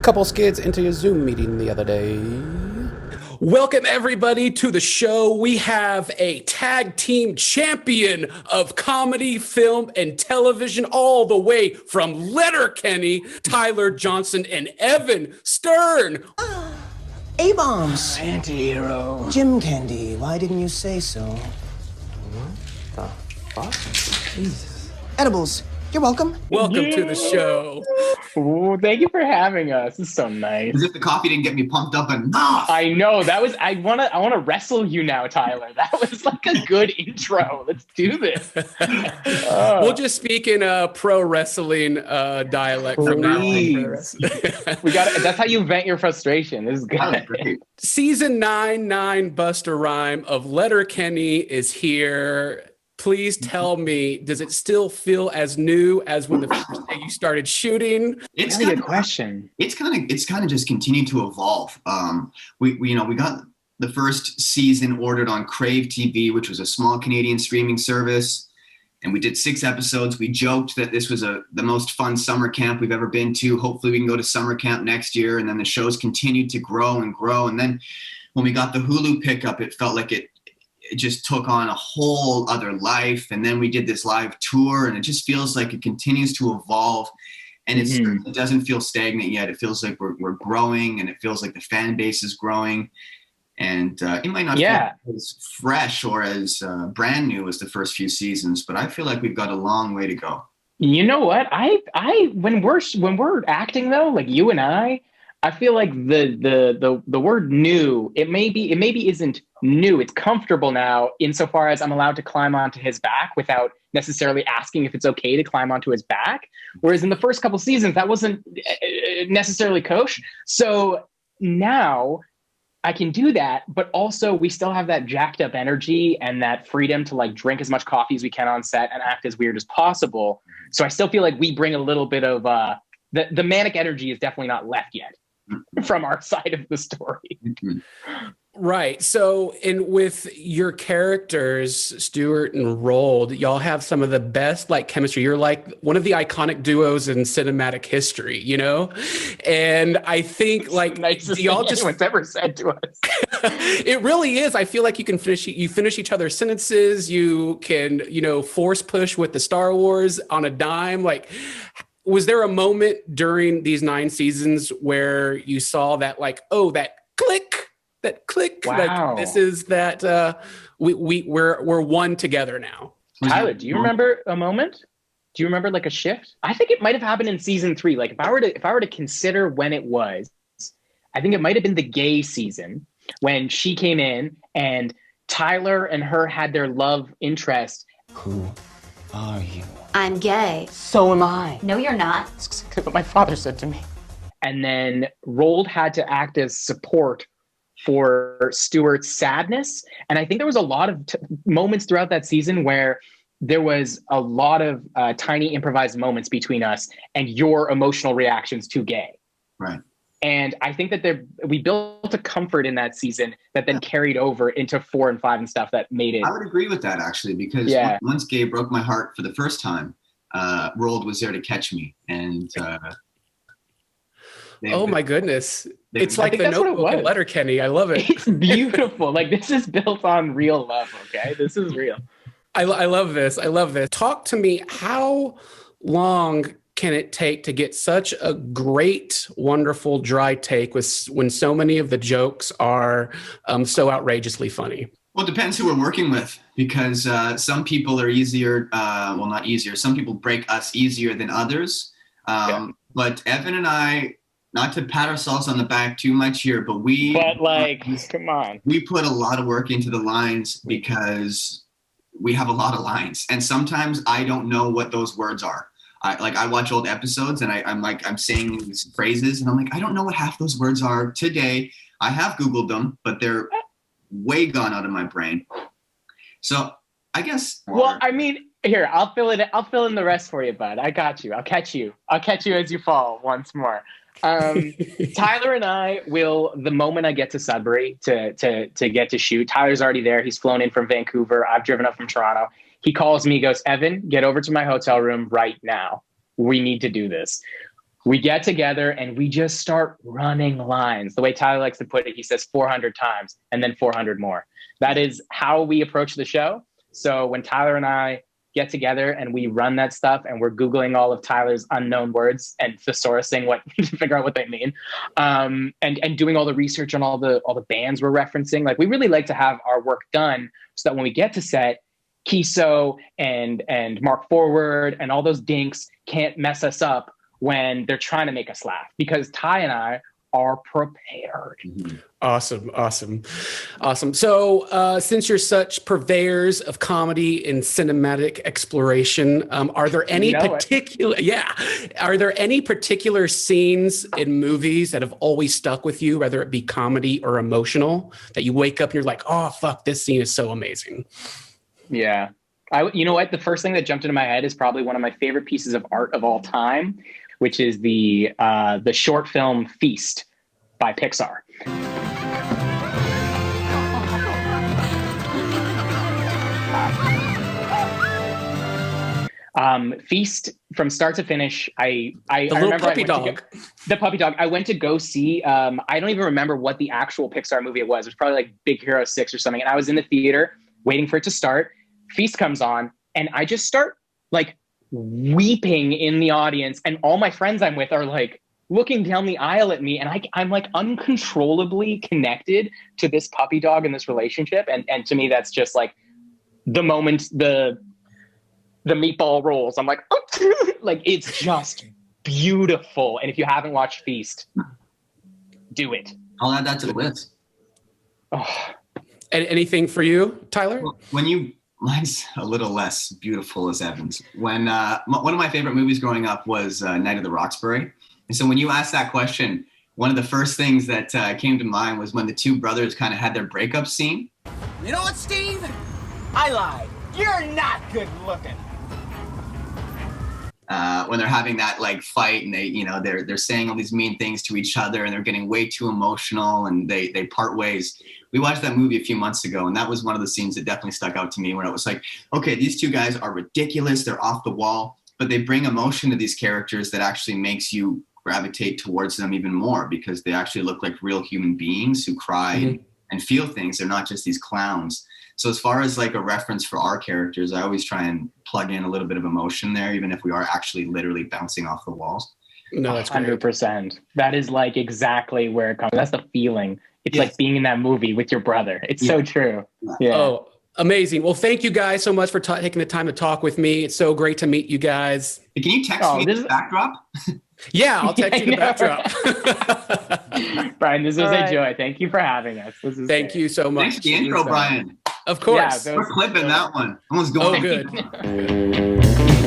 Couple skids into a Zoom meeting the other day. Welcome, everybody, to the show. We have a tag team champion of comedy, film, and television, all the way from Letterkenny, Tyler Johnston and Evan Stern. A-bombs. Anti-hero. Jim Candy, why didn't you say so? What the fuck? Jesus. Edibles. You're welcome. Welcome to the show. Ooh, thank you for having us. This is so nice. As if the coffee didn't get me pumped up enough. I know that was. I wanna wrestle you now, Tyler. That was like a good intro. Let's do this. We'll just speak in pro wrestling dialect from now on. We got. That's how you vent your frustration. This is good. That was great. Season 9 Buster Rhyme of Letterkenny is here. Please tell me, does it still feel as new as when the first day you started shooting? It's Really kind good question. It's kind of just continued to evolve. We got the first season ordered on Crave TV, which was a small Canadian streaming service, and we did 6 episodes. We joked that this was the most fun summer camp we've ever been to. Hopefully, we can go to summer camp next year. And then the shows continued to grow and grow. And then when we got the Hulu pickup, it felt like it just took on a whole other life. And then we did this live tour, and it just feels like it continues to evolve, and it doesn't feel stagnant yet. It feels like we're growing, and it feels like the fan base is growing, and it might not feel as fresh or as brand new as the first few seasons, but I feel like we've got a long way to go. You know what? I when we're acting though, like you and I feel like the word new, it maybe isn't new. It's comfortable now insofar as I'm allowed to climb onto his back without necessarily asking if it's okay to climb onto his back. Whereas in the first couple seasons, that wasn't necessarily kosher. So now I can do that, but also we still have that jacked up energy and that freedom to like drink as much coffee as we can on set and act as weird as possible. So I still feel like we bring a little bit of the manic energy is definitely not left yet from our side of the story. Right. So, with your characters, Stewart and Roald, y'all have some of the best like chemistry. You're like one of the iconic duos in cinematic history, you know? And I think like y'all just anyone's ever said to us. It really is. I feel like you finish each other's sentences. You can, force push with the Star Wars on a dime. Like, was there a moment during these 9 seasons where you saw that like, oh, that click? Wow. Like this is that we're one together now. Tyler, do you remember a moment? Do you remember like a shift? I think it might have happened in season 3. Like if I were to consider when it was, I think it might have been the gay season when she came in and Tyler and her had their love interest. Who are you? I'm gay. So am I. No, you're not. That's exactly what my father said to me. And then Roald had to act as support for Stewart's sadness. And I think there was a lot of moments throughout that season where there was a lot of tiny improvised moments between us and your emotional reactions to gay. Right. And I think that we built a comfort in that season that then carried over into 4 and 5 and stuff that made it. I would agree with that actually, because once gay broke my heart for the first time, Roald was there to catch me. And oh my goodness. It's like the Notebook in Letterkenny. I love it. It's beautiful. Like this is built on real love, okay? This is real. I love this. I love this. Talk to me. How long can it take to get such a great, wonderful, dry take when so many of the jokes are so outrageously funny? Well, it depends who we're working with, because some people are easier. Well, not easier. Some people break us easier than others. But Evan and I, not to pat ourselves on the back too much here, but come on. We put a lot of work into the lines because we have a lot of lines. And sometimes I don't know what those words are. I watch old episodes and I'm saying these phrases and I'm like, I don't know what half those words are today. I have Googled them, but they're way gone out of my brain. So I guess. Well, I mean, here, I'll fill in the rest for you, bud. I got you. I'll catch you as you fall once more. Tyler and I will, the moment I get to Sudbury to get to shoot, Tyler's already there. He's flown in from Vancouver. I've driven up from Toronto. He calls me, goes, Evan, get over to my hotel room right now. We need to do this. We get together and we just start running lines. The way Tyler likes to put it, he says 400 times and then 400 more. That is how we approach the show. So when Tyler and I get together and we run that stuff and we're Googling all of Tyler's unknown words and thesaurusing what to figure out what they mean, and doing all the research on all the bands we're referencing. Like, we really like to have our work done so that when we get to set, Kiso and Mark Forward and all those dinks can't mess us up when they're trying to make us laugh, because Ty and I are prepared. Awesome. So since you're such purveyors of comedy and cinematic exploration, are there any particular scenes in movies that have always stuck with you, whether it be comedy or emotional, that you wake up and you're like, oh, fuck, this scene is so amazing? Yeah. You know what? The first thing that jumped into my head is probably one of my favorite pieces of art of all time, which is the short film Feast by Pixar. Feast, from start to finish, I remember puppy dog. The puppy dog. I went to go see, I don't even remember what the actual Pixar movie it was. It was probably like Big Hero 6 or something. And I was in the theater waiting for it to start. Feast comes on and I just start like weeping in the audience, and all my friends I'm with are like looking down the aisle at me, and I'm like uncontrollably connected to this puppy dog and this relationship, and to me that's just like the moment the meatball rolls. I'm like, oh, like, it's just beautiful. And if you haven't watched Feast, do it. I'll add that to the list. Oh. Anything for you, Tyler? Mine's a little less beautiful as Evan's. When one of my favorite movies growing up was Night of the Roxbury. And so when you asked that question, one of the first things that came to mind was when the two brothers kind of had their breakup scene. You know what, Steve? I lied. You're not good looking. When they're having that like fight, and they're saying all these mean things to each other, and they're getting way too emotional, and they part ways. We watched that movie a few months ago, and that was one of the scenes that definitely stuck out to me, where it was like, okay, these two guys are ridiculous, they're off the wall, but they bring emotion to these characters that actually makes you gravitate towards them even more, because they actually look like real human beings who cry and feel things. They're not just these clowns. So as far as like a reference for our characters, I always try and plug in a little bit of emotion there, even if we are actually literally bouncing off the walls. No, that's 100%. That is like exactly where it comes. That's the feeling. It's like being in that movie with your brother. It's so true. Yeah. Oh, amazing. Well, thank you guys so much for taking the time to talk with me. It's so great to meet you guys. Can you text me the backdrop? Yeah, I'll text you the backdrop. Brian, this was a joy. Thank you for having us. Thank you so much. Thanks for the intro, Brian. Of course. We're clipping that one. Almost going. Oh, good.